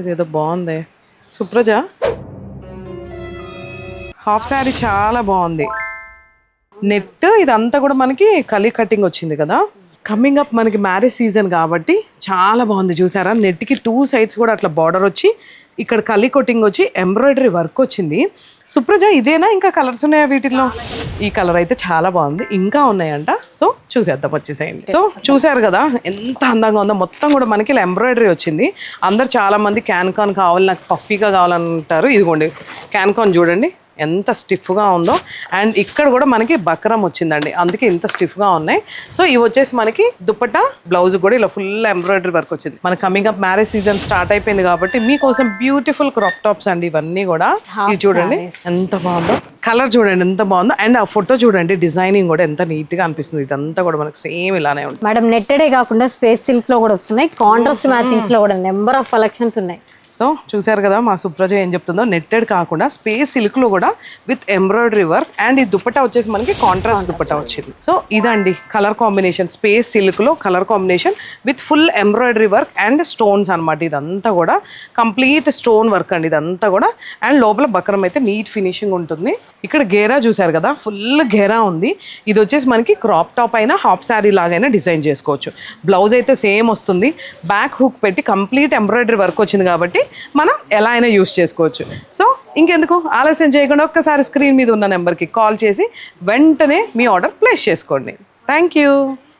ఇదేదో బాగుంది. సుప్రజ, హాఫ్ శారీ చాలా బాగుంది. నెట్ ఇదంతా కూడా మనకి కలీ కటింగ్ వచ్చింది కదా. కమింగ్ అప్ మనకి మ్యారేజ్ సీజన్ కాబట్టి చాలా బాగుంది. చూసారా, నెట్కి 2 సైడ్స్ కూడా అట్లా బార్డర్ వచ్చి ఇక్కడ కలీ కటింగ్ వచ్చి ఎంబ్రాయిడరీ వర్క్ వచ్చింది. సుప్రజ, ఇదేనా ఇంకా కలర్స్ ఉన్నాయా వీటిలో? ఈ కలర్ అయితే చాలా బాగుంది, ఇంకా ఉన్నాయంట. సో చూసేద్దాం, వచ్చేసేయండి. సో చూసారు కదా ఎంత అందంగా ఉందో. మొత్తం కూడా మనకి ఇలా ఎంబ్రాయిడరీ వచ్చింది. అందరు చాలా మంది క్యాన్కాన్ కావాలి, నాకు పఫీగా కావాలంటారు. ఇదిగోండి క్యాన్కాన్ చూడండి ఎంత స్టిఫ్గా ఉందో. అండ్ ఇక్కడ కూడా మనకి బక్రం వచ్చిందండి, అందుకే ఇంత స్టిఫ్గా ఉన్నాయి. సో ఇవి వచ్చేసి మనకి దుపట్టా, బ్లౌజ్ కూడా ఇలా ఫుల్ ఎంబ్రాయిడరీ వర్క్ వచ్చింది. మన coming up marriage season start అయిపోయింది కాబట్టి మీకోసం బ్యూటిఫుల్ క్రాప్ టాప్స్ అండి ఇవన్నీ కూడా. ఇది చూడండి ఎంత బాగుందో, కలర్ చూడండి ఎంత బాగుందో. అండ్ ఆ ఫోటో చూడండి, డిజైనింగ్ కూడా ఎంత నీట్ గా అనిపిస్తుంది. ఇదంతా కూడా మనకి సేమ్ ఇలానే ఉంటుంది మేడం. నెట్టెడే కాకుండా స్పేస్ సిల్క్ లో కూడా వస్తున్నాయి, కాంట్రాస్ట్ మ్యాచింగ్స్ లో కూడా నెంబర్ ఆఫ్ కలెక్షన్స్ ఉన్నాయి. సో చూసారు కదా మా సుప్రజ ఏం చెప్తుందో. నెట్టెడ్ కాకుండా స్పేస్ సిల్క్ లో కూడా విత్ ఎంబ్రాయిడరీ వర్క్. అండ్ ఈ దుపట్టా వచ్చేసి మనకి కాంట్రాస్ట్ దుపట్టా వచ్చింది. సో ఇదండి కలర్ కాంబినేషన్, స్పేస్ సిల్క్ లో colour combination with full embroidery work and stones అనమాట. ఇదంతా కూడా కంప్లీట్ స్టోన్ వర్క్ అండి ఇదంతా కూడా. అండ్ లోపల బక్రం అయితే నీట్ ఫినిషింగ్ ఉంటుంది. ఇక్కడ గేరా చూసారు కదా, ఫుల్ గేరా ఉంది. ఇది వచ్చేసి మనకి క్రాప్ టాప్ అయినా హాఫ్ శారీ లాగైనా డిజైన్ చేసుకోవచ్చు. బ్లౌజ్ అయితే సేమ్ వస్తుంది, బ్యాక్ హుక్ పెట్టి కంప్లీట్ ఎంబ్రాయిడరీ వర్క్ వచ్చింది కాబట్టి మనం ఎలా అయినా యూస్ చేసుకోవచ్చు. సో ఇంకెందుకు ఆలస్యం చేయకుండా ఒక్కసారి స్క్రీన్ మీద ఉన్న నెంబర్కి కాల్ చేసి వెంటనే మీ ఆర్డర్ ప్లేస్ చేసుకోండి. Thank you.